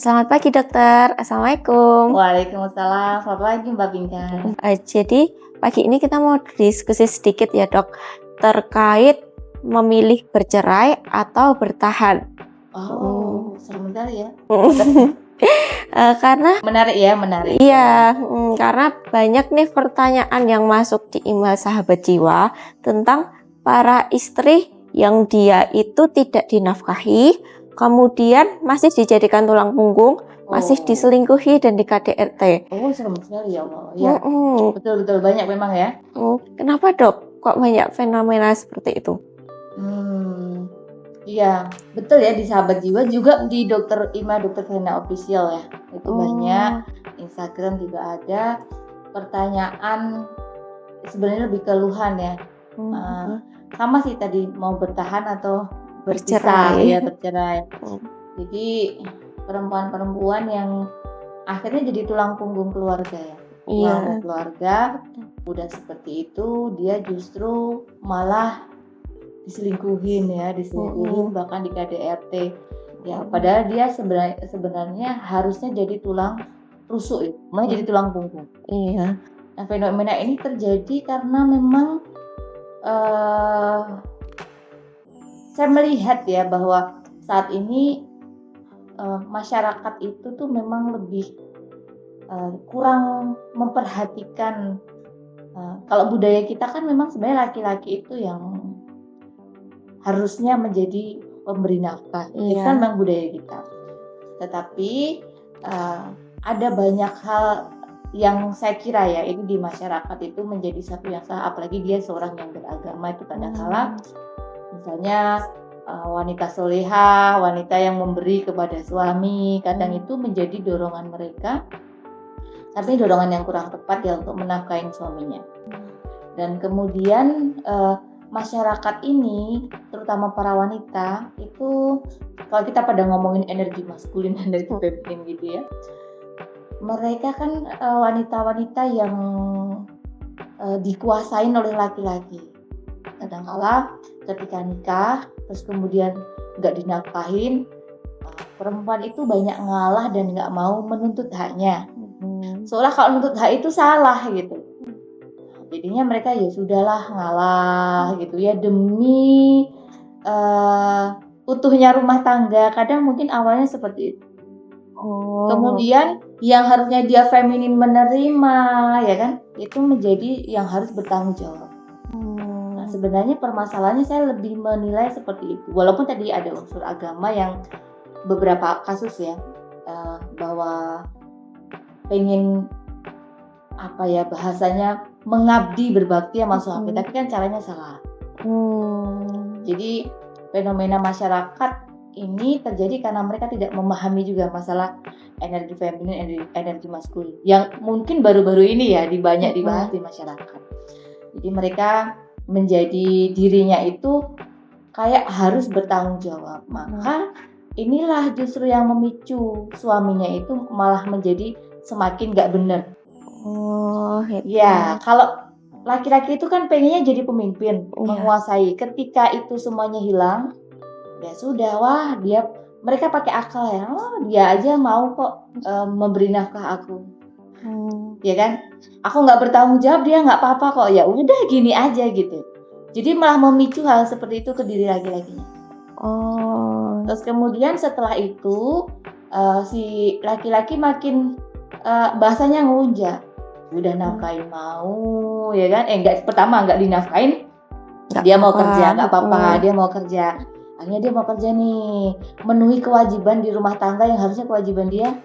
Selamat pagi dokter, Assalamualaikum. Waalaikumsalam, selamat pagi Mbak Pinkan. Jadi pagi ini kita mau diskusi sedikit ya dok, terkait memilih bercerai atau bertahan. Seru sekali ya. Karena Menarik ya, menarik. iya, karena banyak nih pertanyaan yang masuk di email sahabat jiwa tentang para istri yang dia itu tidak dinafkahi, kemudian masih dijadikan tulang punggung, masih diselingkuhi dan di KDRT. Serem sekali ya Allah. Ya, betul banyak memang ya. Kenapa dok? Kok banyak fenomena seperti itu? Iya, betul ya, di sahabat jiwa juga di Dokter Ima, Dokter Vena Official ya. Itu banyak, Instagram juga ada pertanyaan, sebenarnya lebih keluhan ya. Sama sih tadi, mau bertahan atau berpisah ya, bercerai. Jadi perempuan-perempuan yang akhirnya jadi tulang punggung keluarga ya. Keluarga udah seperti itu, dia justru malah diselingkuhin, bahkan di KDRT ya, padahal dia sebenarnya harusnya jadi tulang rusuk ya, malah jadi tulang punggung. Nah, fenomena ini terjadi karena memang saya melihat ya bahwa saat ini masyarakat itu tuh memang lebih kurang memperhatikan. Kalau budaya kita kan memang sebenarnya laki-laki itu yang harusnya menjadi pemberi nafkah. Itu kan memang budaya kita. Tetapi ada banyak hal yang saya kira ya, ini di masyarakat itu menjadi satu yang salah, apalagi dia seorang yang beragama itu kadang-kala misalnya wanita soleha, wanita yang memberi kepada suami, kadang itu menjadi dorongan mereka, tapi dorongan yang kurang tepat ya untuk menafkahi suaminya. Dan kemudian masyarakat ini, terutama para wanita, itu kalau kita pada ngomongin energi maskulin dan energi feminin gitu ya, mereka kan wanita-wanita yang dikuasain oleh laki-laki. Kadang-kala ketika nikah, terus kemudian nggak dinafkahin, perempuan itu banyak ngalah dan nggak mau menuntut haknya. Seolah kalau menuntut hak itu salah gitu. Jadinya mereka ya sudahlah ngalah gitu ya, demi utuhnya rumah tangga. Kadang mungkin awalnya seperti itu. Kemudian yang harusnya dia feminin menerima ya kan, itu menjadi yang harus bertanggung jawab. Nah, sebenarnya permasalahannya saya lebih menilai seperti itu. Walaupun tadi ada unsur agama yang beberapa kasus ya, bahwa pengen bahasanya mengabdi berbakti sama suami, tapi kan caranya salah. Jadi fenomena masyarakat ini terjadi karena mereka tidak memahami juga masalah energi feminin, energi maskulin yang mungkin baru-baru ini ya banyak dibahas di masyarakat. Jadi mereka menjadi dirinya itu kayak harus bertanggung jawab, maka inilah justru yang memicu suaminya itu malah menjadi semakin gak benar. Ya, kalau laki-laki itu kan pengennya jadi pemimpin, menguasai. Ketika itu semuanya hilang, ya sudah, mereka pakai akal ya. Dia aja mau kok memberi nafkah aku, ya kan? Aku nggak bertanggung jawab, dia nggak apa-apa kok. Ya udah gini aja gitu. Jadi malah memicu hal seperti itu ke diri laki-lakinya. Terus kemudian setelah itu si laki-laki makin bahasanya ngelunjak. Udah nafkahin mau, ya kan? Pertama nggak dinafkahin, dia mau kerja, nggak apa-apa, dia mau kerja. Akhirnya dia mau kerja nih, memenuhi kewajiban di rumah tangga yang harusnya kewajiban dia,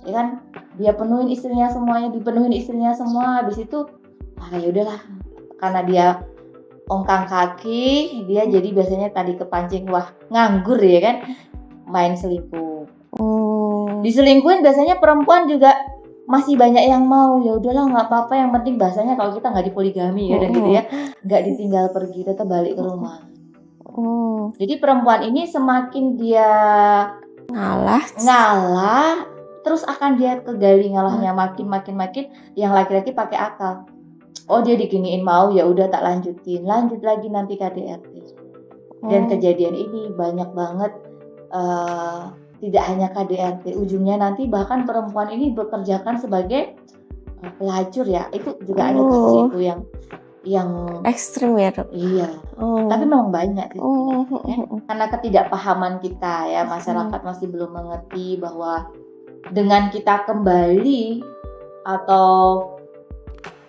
ya kan? Dia penuhin istrinya semuanya, dipenuhin istrinya semua. Habis itu, ya udahlah, karena dia ongkang kaki, dia jadi biasanya tadi kepancing, nganggur ya kan, main selingkuh. Diselingkuhin biasanya perempuan juga masih banyak yang mau, ya udahlah nggak apa-apa, yang penting bahasanya kalau kita nggak dipoligami ya dan gitu ya, nggak ditinggal pergi, tetap balik ke rumah. Jadi perempuan ini semakin dia ngalah, terus akan dia kegali ngalahnya makin, yang laki-laki pakai akal. Dia diginiin mau, ya udah tak lanjutin, lanjut lagi nanti KDRT. Dan kejadian ini banyak banget tidak hanya KDRT, ujungnya nanti bahkan perempuan ini bekerjakan sebagai pelacur ya. Itu juga ada kasus Oh, itu yang ekstrim ya, Dok. iya. Oh. Tapi memang banyak sih Oh, sebenarnya, ya. Karena ketidakpahaman kita ya, masyarakat Hmm. masih belum mengerti bahwa dengan kita kembali atau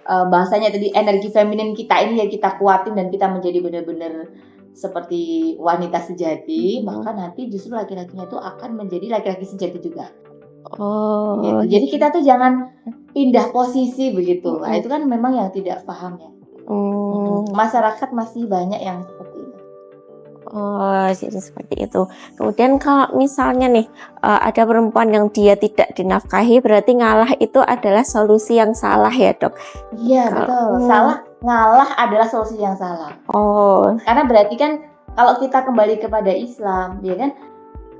bahasanya tadi energi feminin kita ini ya kita kuatin dan kita menjadi benar-benar seperti wanita sejati, maka nanti justru laki-lakinya itu akan menjadi laki-laki sejati juga. Oh, Gitu. Jadi kita tuh jangan pindah posisi begitu. Nah, itu kan memang yang tidak paham ya. Masyarakat masih banyak yang seperti itu. Oh, jadi seperti itu. Kemudian kalau misalnya nih ada perempuan yang dia tidak dinafkahi, berarti ngalah itu adalah solusi yang salah ya, Dok? Iya, betul. Salah, ngalah adalah solusi yang salah. Oh, Karena berarti kan kalau kita kembali kepada Islam, ya kan,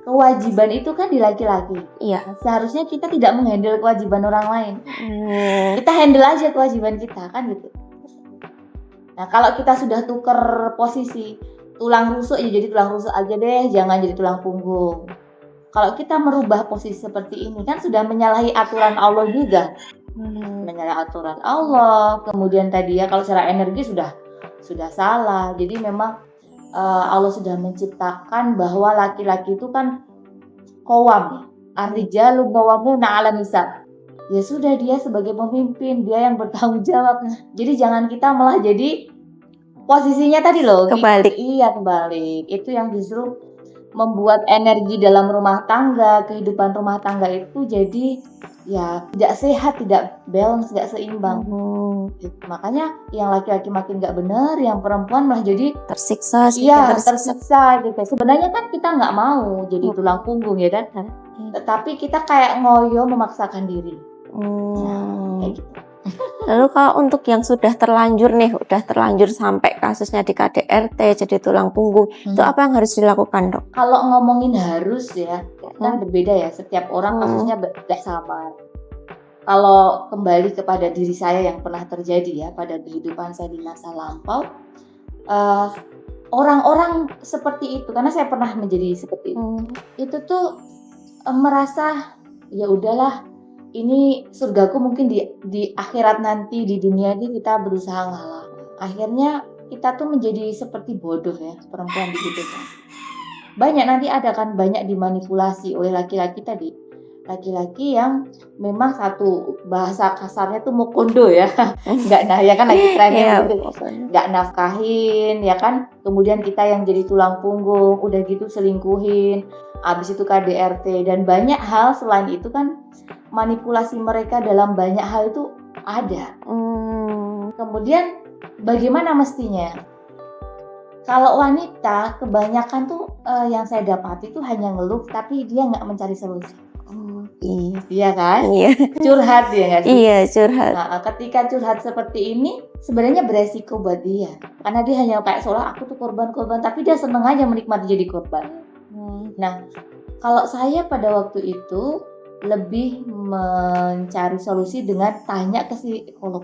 kewajiban itu kan di laki-laki. iya. Seharusnya kita tidak menghandle kewajiban orang lain. Hmm. Kita handle aja kewajiban kita, kan gitu. Nah, kalau kita sudah tuker posisi, tulang rusuk ya jadi tulang rusuk aja deh, jangan jadi tulang punggung. Kalau kita merubah posisi seperti ini kan sudah menyalahi aturan Allah juga. Menyalahi aturan Allah. Kemudian tadi ya kalau secara energi sudah salah. Jadi memang Allah sudah menciptakan bahwa laki-laki itu kan qawwam. Ar-rijalu qawwamuna 'alan nisa. Ya sudah, dia sebagai pemimpin, dia yang bertanggung jawab. Jadi jangan kita malah jadi posisinya tadi loh. Kebalik. Iya, kebalik. Itu yang justru membuat energi dalam rumah tangga, kehidupan rumah tangga itu jadi ya tidak sehat, tidak balance, tidak seimbang. Makanya yang laki-laki makin nggak benar, yang perempuan malah jadi Tersiksa. iya, tersiksa gitu. Sebenarnya kan kita nggak mau jadi tulang punggung ya kan, tetapi kita kayak ngoyo memaksakan diri. Nah, kayak gitu. Lalu kalau untuk yang sudah terlanjur nih, udah terlanjur sampai kasusnya di KDRT jadi tulang punggung, itu apa yang harus dilakukan, Dok? Kalau ngomongin harus ya, kan berbeda ya, setiap orang kasusnya gak sama. Kalau kembali kepada diri saya yang pernah terjadi ya pada kehidupan saya di masa lampau, orang-orang seperti itu, karena saya pernah menjadi seperti itu tuh merasa ya udahlah, ini surgaku mungkin di akhirat nanti, di dunia ini kita berusaha ngalah. Akhirnya kita tuh menjadi seperti bodoh ya, perempuan begitu kan. Banyak nanti ada kan banyak dimanipulasi oleh laki-laki tadi. Laki-laki yang memang satu bahasa kasarnya tuh mukondo ya. Enggak, nah ya kan lagi trennya gitu. Enggak nafkahin ya kan. Kemudian kita yang jadi tulang punggung, udah gitu selingkuhin. Habis itu KDRT dan banyak hal selain itu kan manipulasi mereka dalam banyak hal itu ada. Kemudian bagaimana mestinya? Kalau wanita kebanyakan tuh yang saya dapati itu hanya ngeluh tapi dia nggak mencari solusi. Iya kan? Iya. Curhat dia nggak sih? Iya, curhat. Nah, ketika curhat seperti ini sebenarnya beresiko buat dia. Karena dia hanya kayak seolah aku tuh korban-korban, tapi dia seneng aja menikmati jadi korban. Nah, kalau saya pada waktu itu lebih mencari solusi dengan tanya ke psikolog.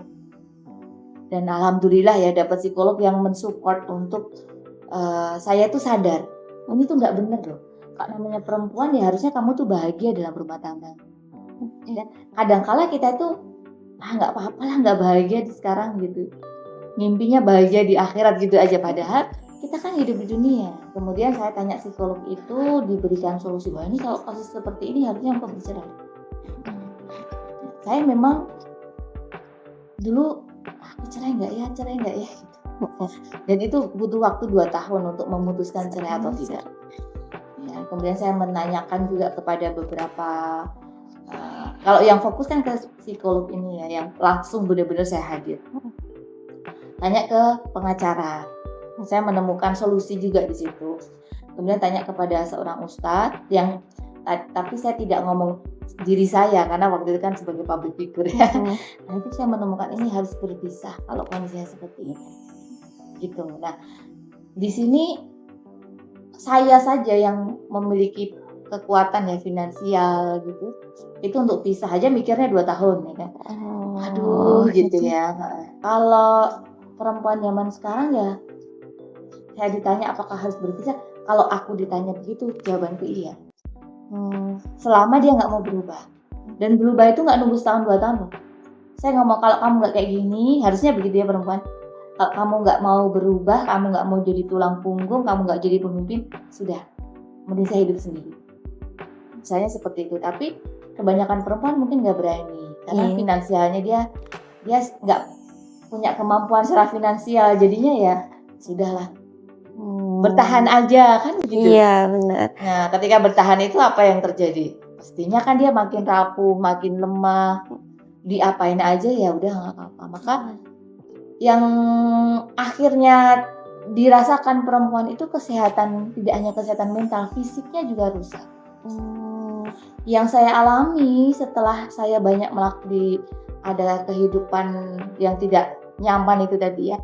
Dan alhamdulillah ya dapat psikolog yang mensupport untuk saya tuh sadar, ini tuh nggak bener loh. Kak, namanya perempuan ya harusnya kamu tuh bahagia dalam rumah tangga. Dan kadangkala kita tuh nggak apa-apa lah nggak bahagia di sekarang gitu. Mimpinya bahagia di akhirat gitu aja, padahal kita kan hidup di dunia. Kemudian saya tanya psikolog itu, diberikan solusi bahwa ini kalau kasus seperti ini harusnya engkau bercerai. Saya memang dulu aku cerai nggak ya gitu. Dan itu butuh waktu 2 tahun untuk memutuskan cerai atau tidak. Ya, kemudian saya menanyakan juga kepada beberapa kalau yang fokus kan ke psikolog ini ya, yang langsung benar-benar saya hadir. Tanya ke pengacara, saya menemukan solusi juga di situ. Kemudian tanya kepada seorang ustadz yang, tapi saya tidak ngomong diri saya karena waktu itu kan sebagai public figure ya. Nanti saya menemukan ini harus berpisah kalau kondisinya seperti ini. Gitu. Nah, di sini saya saja yang memiliki kekuatan ya finansial gitu. Itu untuk pisah aja mikirnya 2 tahun ya kan. Aduh gitu ya. Kalau perempuan zaman sekarang ya saya ditanya apakah harus berpisah, kalau aku ditanya begitu jawabanku iya. selama dia nggak mau berubah. Dan berubah itu nggak nunggu setahun 2 tahun loh. Saya ngomong kalau kamu nggak kayak gini, harusnya begitu ya perempuan. Kalau kamu nggak mau berubah, kamu nggak mau jadi tulang punggung, kamu nggak jadi pemimpin, sudah, mending saya hidup sendiri. Saya seperti itu. Tapi kebanyakan perempuan mungkin nggak berani karena finansialnya dia nggak punya kemampuan secara finansial, jadinya ya sudahlah, bertahan aja kan begitu. Iya, benar. Nah, ketika bertahan itu apa yang terjadi? Pastinya kan dia makin rapuh, makin lemah, diapain aja ya udah nggak apa-apa. Maka yang akhirnya dirasakan perempuan itu kesehatan, tidak hanya kesehatan mental, fisiknya juga rusak. Yang saya alami setelah saya banyak ada kehidupan yang tidak nyaman itu tadi ya.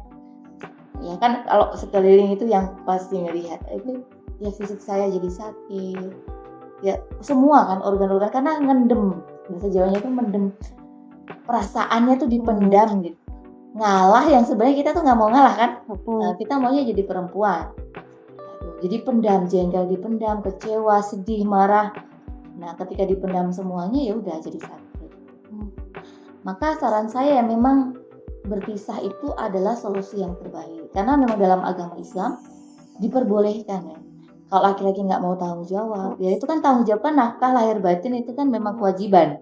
Ya kan kalau sekeliling itu yang pasti ngelihat itu ya fisik saya jadi sakit. Ya semua kan organ-organ karena ngendem, bahasa Jawanya itu mendem. Perasaannya tuh dipendam gitu. Ngalah yang sebenarnya kita tuh nggak mau ngalah kan. Nah, kita maunya jadi perempuan. Jadi pendam, jengkel dipendam, kecewa, sedih, marah. Nah, ketika dipendam semuanya ya udah jadi sakit. Maka saran saya ya memang berpisah itu adalah solusi yang terbaik. Karena memang dalam agama Islam diperbolehkan ya. Kalau laki-laki nggak mau tanggung jawab, ya itu kan tanggung jawab kan nafkah lahir batin itu kan memang kewajiban.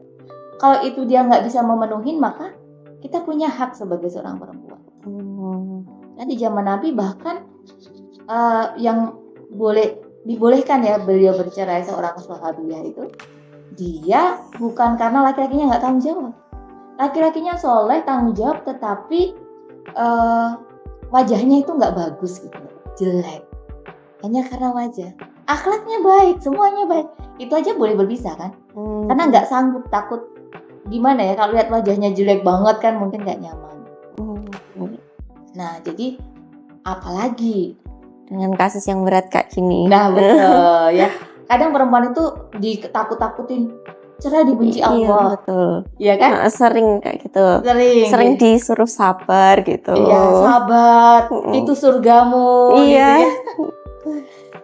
Kalau itu dia nggak bisa memenuhi, maka kita punya hak sebagai seorang perempuan. Nah, di zaman Nabi bahkan yang dibolehkan ya beliau bercerai seorang sahabiah itu, dia bukan karena laki-lakinya nggak tanggung jawab. Laki-lakinya soleh, tanggung jawab, tetapi wajahnya itu nggak bagus gitu, jelek. Hanya karena wajah. Akhlaknya baik, semuanya baik. Itu aja boleh berpisah kan? Karena nggak sanggup, takut gimana ya kalau lihat wajahnya jelek banget kan mungkin nggak nyaman. Nah jadi apalagi dengan kasus yang berat kayak gini. Nah betul ya. Kadang perempuan itu ditakut-takutin cerai, dibenci Allah. Iya betul. Iya kan? Nah, sering kayak gitu. Sering Disuruh sabar gitu. Iya sabar. Itu surgamu. Iya. Gitu ya.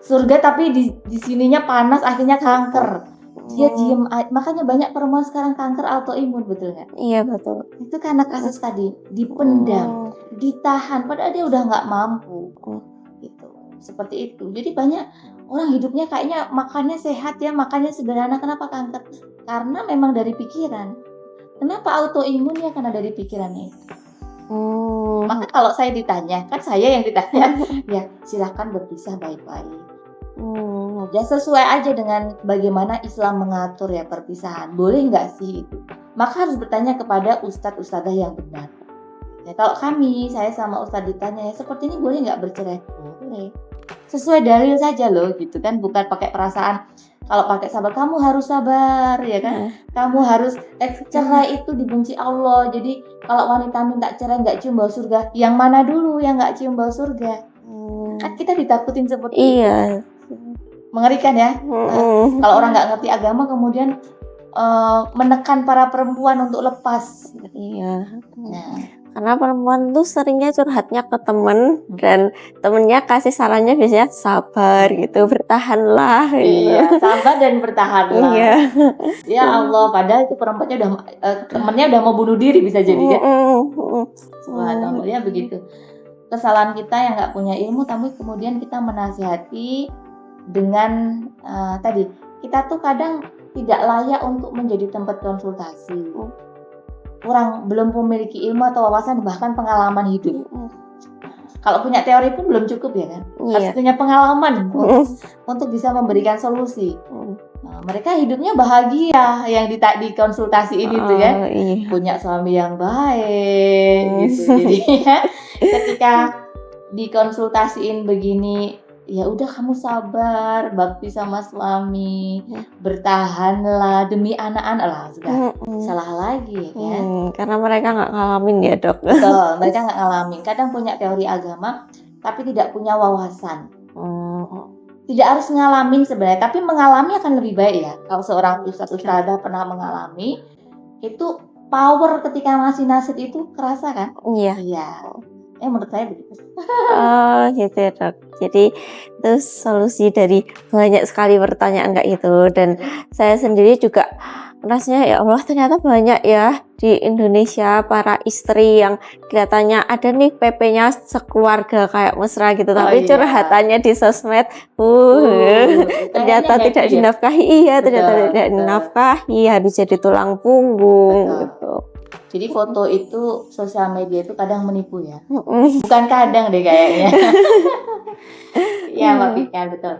Surga tapi di sininya panas akhirnya kanker. Dia diem, makanya banyak perempuan sekarang kanker autoimun, betul nggak? Iya betul. Itu karena kasus tadi dipendam, ditahan, padahal dia udah nggak mampu, gitu. Seperti itu. Jadi banyak orang hidupnya kayaknya makannya sehat ya, makannya sederhana, kenapa kanker? Karena memang dari pikiran. Kenapa autoimun ya? Karena dari pikirannya itu. Maka kalau saya ditanya, kan saya yang ditanya, ya silakan berpisah baik-baik. Ya sesuai aja dengan bagaimana Islam mengatur ya perpisahan. Boleh nggak sih itu? Maka harus bertanya kepada ustadz-ustadzah yang benar. Ya kalau saya sama ustadz ditanya, ya seperti ini boleh nggak bercerai? Boleh. Sesuai dalil saja loh, gitu kan? Bukan pakai perasaan. Kalau pakai sabar, kamu harus sabar, ya kan? Kamu harus cerai itu dibenci Allah. Jadi kalau wanita minta cerai nggak cium bau surga, yang mana dulu yang nggak cium bau surga? Kan kita ditakutin seperti itu. Mengerikan ya. Kalau orang nggak ngerti agama kemudian menekan para perempuan untuk lepas. Iya. Nah, karena perempuan tuh seringnya curhatnya ke temen dan temennya kasih sarannya biasanya sabar gitu, bertahanlah. Iya, sabar dan bertahanlah. Iya. Ya Allah, padahal itu perempuannya temennya udah mau bunuh diri bisa jadi ya. Subhanallah ya begitu. Kesalahan kita yang nggak punya ilmu, tapi kemudian kita menasihati dengan tadi kita tuh kadang tidak layak untuk menjadi tempat konsultasi. Belum memiliki ilmu atau wawasan bahkan pengalaman hidup. Kalau punya teori pun belum cukup ya kan. Harus punya pengalaman untuk bisa memberikan solusi. Nah, mereka hidupnya bahagia yang di konsultasi ini tuh kan. Punya suami yang baik gitu. Jadi ya, ketika dikonsultasiin begini, ya udah kamu sabar, bakti sama suami, bertahanlah demi anak-anak lah, sudah salah lagi kan? Karena mereka nggak ngalamin ya dok. Betul, mereka nggak ngalamin. Kadang punya teori agama, tapi tidak punya wawasan. Tidak harus ngalamin sebenarnya, tapi mengalami akan lebih baik ya. Kalau seorang ustadz pernah mengalami, itu power ketika ngasih nasihat itu kerasa kan? Iya. Iya. Menurut saya begitu. Oh gitu ya dok. Jadi itu solusi dari banyak sekali pertanyaan kayak gitu. Dan saya sendiri juga rasanya ya Allah ternyata banyak ya di Indonesia para istri yang kelihatannya ada nih PP-nya sekeluarga kayak mesra gitu. Tapi iya. curhatannya di sosmed, ternyata Kayaknya tidak happy ya. dinafkahi. Iya ternyata Betul, tidak betul. dinafkahi, harus jadi tulang punggung Betul. gitu. Jadi foto itu sosial media itu kadang menipu ya. Mm-mm. Bukan kadang deh kayaknya. Iya Mbak Pika, betul.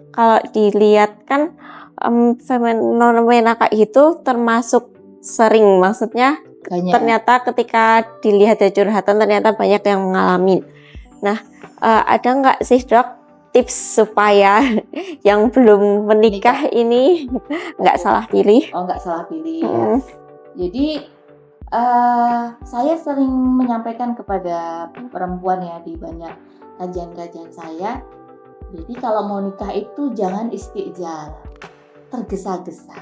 Kalau dilihat kan fenomena kayak itu termasuk sering, maksudnya Banyak. ternyata ketika dilihat dari curhatan ternyata banyak yang mengalami. Nah, ada nggak sih dok tips supaya yang belum menikah ini nggak salah pilih? Oh, nggak salah pilih ya. Jadi saya sering menyampaikan kepada perempuan ya di banyak kajian-kajian saya. Jadi kalau mau nikah itu jangan istijal, tergesa-gesa,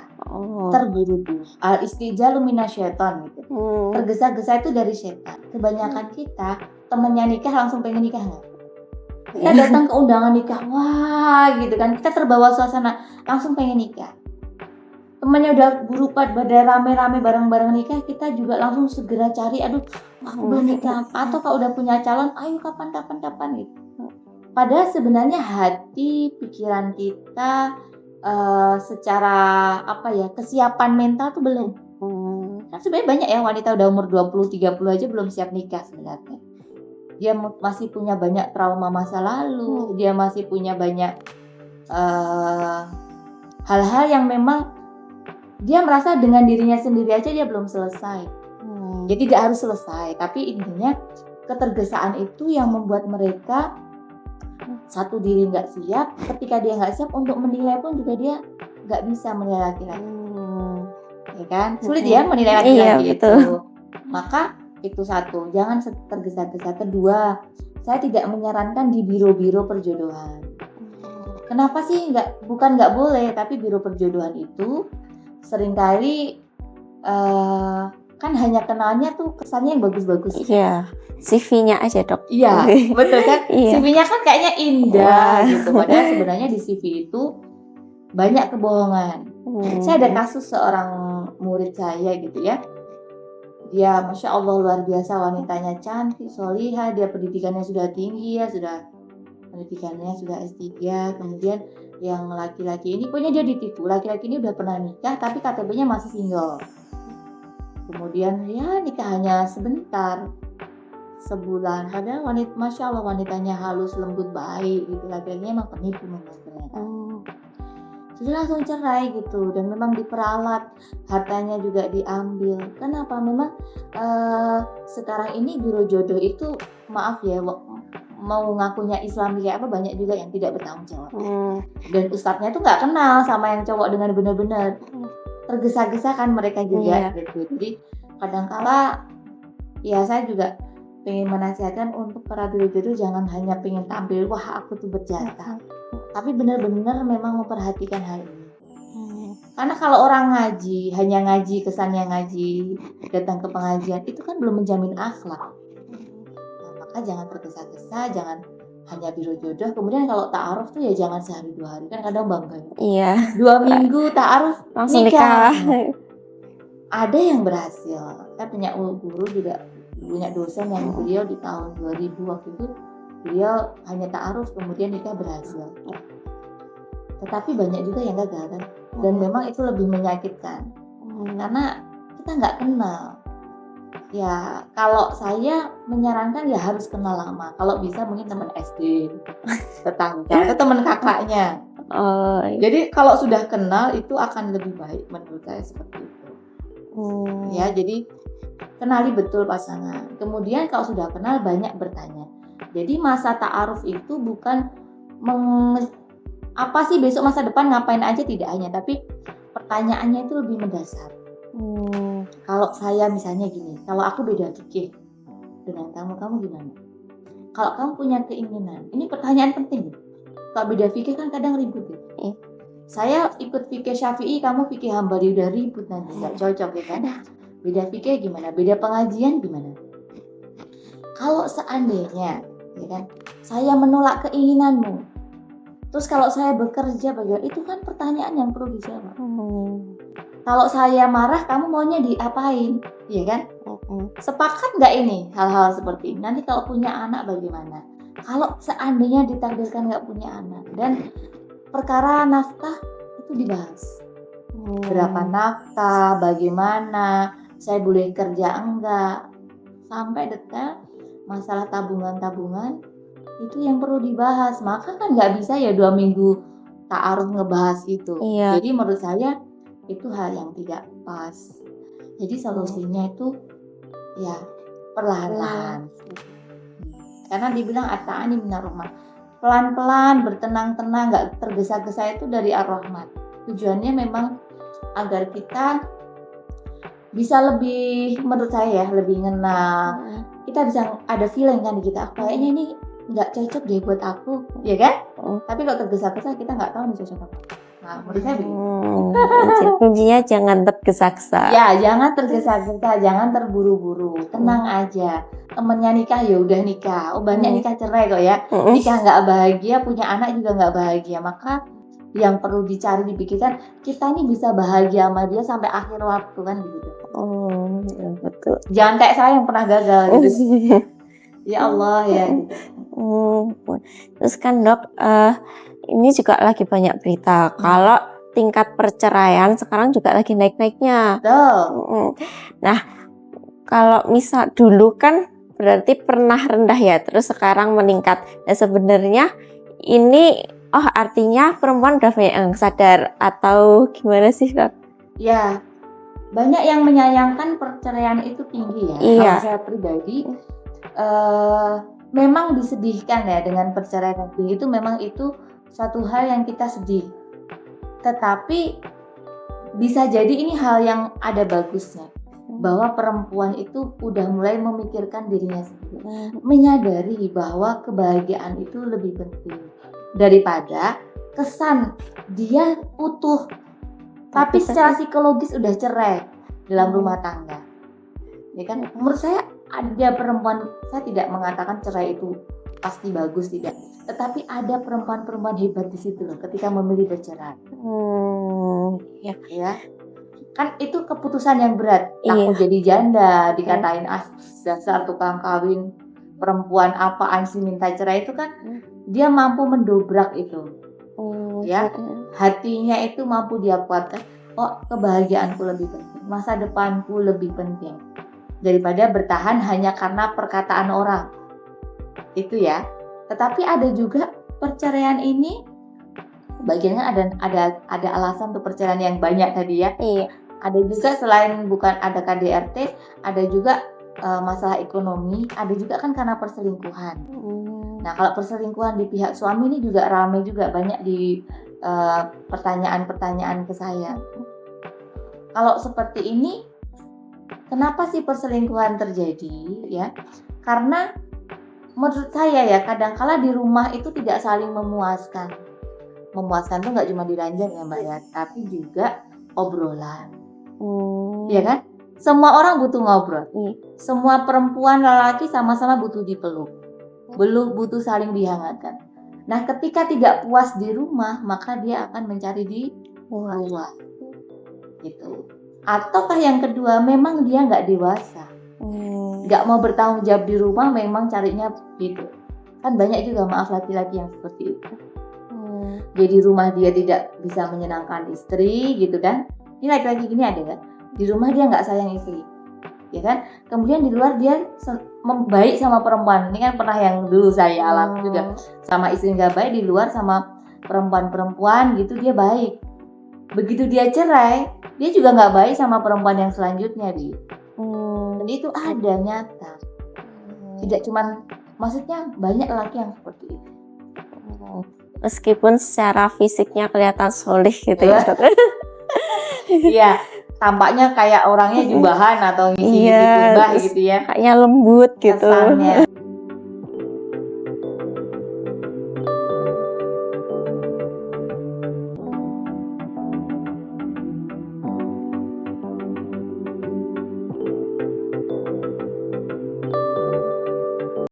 terburu-buru. Al-istijal minasyaiton gitu. Tergesa-gesa itu dari setan. Kebanyakan kita temennya nikah langsung pengen nikah nggak? Kita datang ke undangan nikah, wah gitu kan, kita terbawa suasana langsung pengen nikah. Temannya udah pada rame-rame bareng-bareng nikah, kita juga langsung segera cari, aduh aku belum nikah, atau kalau udah punya calon, ayo kapan gitu. Padahal sebenarnya hati, pikiran kita secara kesiapan mental tuh belum. Kan sebenarnya banyak ya wanita udah umur 20-30 aja belum siap nikah sebenarnya. Dia masih punya banyak trauma masa lalu, dia masih punya banyak hal-hal yang memang dia merasa dengan dirinya sendiri aja dia belum selesai. Jadi tidak harus selesai, tapi intinya ketergesaan itu yang membuat mereka satu diri nggak siap. Ketika dia nggak siap untuk menilai pun juga dia nggak bisa menilai laki-laki. Ya kan? Sulit ya menilai laki-laki itu. Maka itu satu, jangan tergesa-gesa. Kedua, saya tidak menyarankan di biro-biro perjodohan. Kenapa sih bukan nggak boleh, tapi biro perjodohan itu seringkali kan hanya kenalnya tuh kesannya yang bagus-bagus. Iya, CV-nya aja dok. Iya, betul kan? Iya. CV-nya kan kayaknya indah gitu. Padahal sebenarnya di CV itu banyak kebohongan. Saya ada kasus seorang murid saya gitu ya. Dia Masya Allah luar biasa, wanitanya cantik, solihah, dia pendidikannya sudah tinggi ya, pendidikannya sudah S3. Kemudian yang laki-laki ini punya dia ditipu, laki-laki ini udah pernah nikah tapi KTP-nya masih single. Kemudian ya nikah hanya sebentar, sebulan, padahal Masya Allah wanitanya halus, lembut, baik gitu, laki-lakinya emang penipu memang ternyata. Jadi langsung cerai gitu, dan memang diperalat, hartanya juga diambil. Kenapa? Memang sekarang ini biro jodoh itu maaf ya, mau ngakunya Islam kayak apa, banyak juga yang tidak bertanggung jawab. Dan ustadznya tuh nggak kenal sama yang cowok dengan benar-benar. Tergesa-gesa kan mereka juga gitu. Jadi kadang-kala ya saya juga pengen menasihatkan untuk para biro jodoh jangan hanya pengen tampil wah aku tuh berjatah, tapi benar-benar memang memperhatikan hal ini. Karena kalau orang ngaji, hanya ngaji, kesannya ngaji, datang ke pengajian, itu kan belum menjamin akhlak. Nah, maka jangan tergesa-gesa, jangan hanya biro jodoh. Kemudian kalau ta'aruf tuh ya jangan sehari 2 hari, kan kadang bangga. Iya. 2 minggu ta'aruf langsung nikah. Ada yang berhasil. Saya punya guru juga, punya dosen yang beliau di tahun 2000 waktu itu beliau hanya ta'aruf kemudian nikah berhasil. Tetapi banyak juga yang gagal kan, dan memang itu lebih menyakitkan karena kita nggak kenal. Ya kalau saya menyarankan ya harus kenal lama, kalau bisa mungkin teman SD, tetangga atau teman kakaknya. Jadi kalau sudah kenal itu akan lebih baik menurut saya seperti itu. Ya jadi kenali betul pasangan. Kemudian kalau sudah kenal banyak bertanya. Jadi masa ta'aruf itu bukan apa sih besok masa depan ngapain aja, tidak hanya, tapi pertanyaannya itu lebih mendasar. Kalau saya misalnya gini, kalau aku beda fikih dengan kamu gimana? Kalau kamu punya keinginan, ini pertanyaan penting. Kalau beda fikih kan kadang ribut ya. Saya ikut fikih Syafi'i, kamu fikih Hambali, udah ribut nanti nggak cocok ya kan? beda fikih gimana, beda pengajian gimana. Kalau seandainya, ya kan, saya menolak keinginanmu, terus kalau saya bekerja bagaimana? Itu kan pertanyaan yang perlu dijawab. Kalau saya marah, kamu maunya diapain, ya kan? Sepakat nggak ini hal-hal seperti ini? Nanti kalau punya anak bagaimana? Kalau seandainya ditakdirkan nggak punya anak dan perkara nafkah itu dibahas. Berapa nafkah, bagaimana, saya boleh kerja enggak, sampai detail masalah tabungan-tabungan itu yang perlu dibahas. Maka kan nggak bisa ya 2 minggu ta'aruf ngebahas itu. Iya. Jadi menurut saya itu hal yang tidak pas. Jadi solusinya itu ya perlahan-lahan. Karena dibilang at-ta'ani minar rahmah. Pelan-pelan, bertenang-tenang, nggak tergesa-gesa itu dari ar-rahmat. Tujuannya memang agar kita bisa lebih, menurut saya ya, lebih ngena. Kita bisa ada feeling kan di kita, kayaknya ini nggak cocok deh buat aku, ya kan? Tapi kalau tergesa-gesa kita nggak tahu nih cocok apa. Nah, menurut saya begitu. Kuncinya jangan tergesa-gesa. Ya, jangan tergesa-gesa, jangan terburu-buru, tenang aja. Temennya nikah ya udah nikah. Oh, banyak nikah cerai kok ya. Nikah nggak bahagia, punya anak juga nggak bahagia. Maka yang perlu dicari, dipikirkan, kita ini bisa bahagia sama dia sampai akhir waktu kan gitu. Ya, betul. Jangan kayak saya yang pernah gagal gitu. Ya Allah ya. Terus kan dok, ini juga lagi banyak berita kalau tingkat perceraian sekarang juga lagi naik-naiknya. Nah, kalau misal dulu kan berarti pernah rendah ya, terus sekarang meningkat. Nah sebenarnya ini artinya perempuan udah banyak yang sadar atau gimana sih dok? Ya, banyak yang menyayangkan perceraian itu tinggi ya. Iya. Kalau saya pribadi memang disedihkan ya dengan perceraian tinggi itu, memang itu satu hal yang kita sedih. Tetapi bisa jadi ini hal yang ada bagusnya, bahwa perempuan itu udah mulai memikirkan dirinya sendiri, menyadari bahwa kebahagiaan itu lebih penting daripada kesan dia utuh tapi secara psikologis udah cerai dalam rumah tangga, ya kan? Menurut saya ada perempuan, saya tidak mengatakan cerai itu pasti bagus, tidak, tetapi ada perempuan-perempuan hebat di situ loh ketika memilih bercerai. Ya kan itu keputusan yang berat. Takut jadi janda, dikatain dasar tukang kawin, perempuan apaan sih minta cerai, itu kan dia mampu mendobrak itu. Ya, hatinya itu mampu dia kuatkan. Oh, kebahagiaanku lebih penting, masa depanku lebih penting daripada bertahan hanya karena perkataan orang. Itu ya. Tetapi ada juga perceraian ini bagiannya ada alasan untuk perceraian yang banyak tadi ya. Iya. Ada juga selain bukan ada KDRT, ada juga masalah ekonomi, ada juga kan karena perselingkuhan. Nah, kalau perselingkuhan di pihak suami ini juga ramai juga, banyak di pertanyaan-pertanyaan ke saya. Kalau seperti ini, kenapa sih perselingkuhan terjadi ya? Karena menurut saya ya, kadang-kala di rumah itu tidak saling memuaskan. Memuaskan tuh nggak cuma di ranjang ya Mbak ya, tapi juga obrolan. Ya kan? Semua orang butuh ngobrol. Semua perempuan lelaki sama-sama butuh dipeluk. Butuh saling dihangatkan. Nah, ketika tidak puas di rumah, maka dia akan mencari di luar. Gitu. Ataukah yang kedua, memang dia nggak dewasa. Nggak mau bertanggung jawab di rumah, memang carinya gitu. Kan banyak juga maaf laki-laki yang seperti itu. Jadi rumah dia tidak bisa menyenangkan istri gitu kan. Ini laki-laki gini ada kan? Di rumah dia nggak sayang istri, ya kan? Kemudian di luar dia baik sama perempuan. Ini kan pernah yang dulu saya alami juga. Sama istri nggak baik, di luar sama perempuan-perempuan gitu dia baik. Begitu dia cerai, dia juga nggak baik sama perempuan yang selanjutnya Dan itu ada nyata. Tidak cuman, maksudnya banyak laki yang seperti itu. Meskipun secara fisiknya kelihatan solih gitu ya dok. Iya, tampaknya kayak orangnya jubahan atau ngisi-ngisi kubah gitu ya. Kayaknya lembut gitu. Kesannya.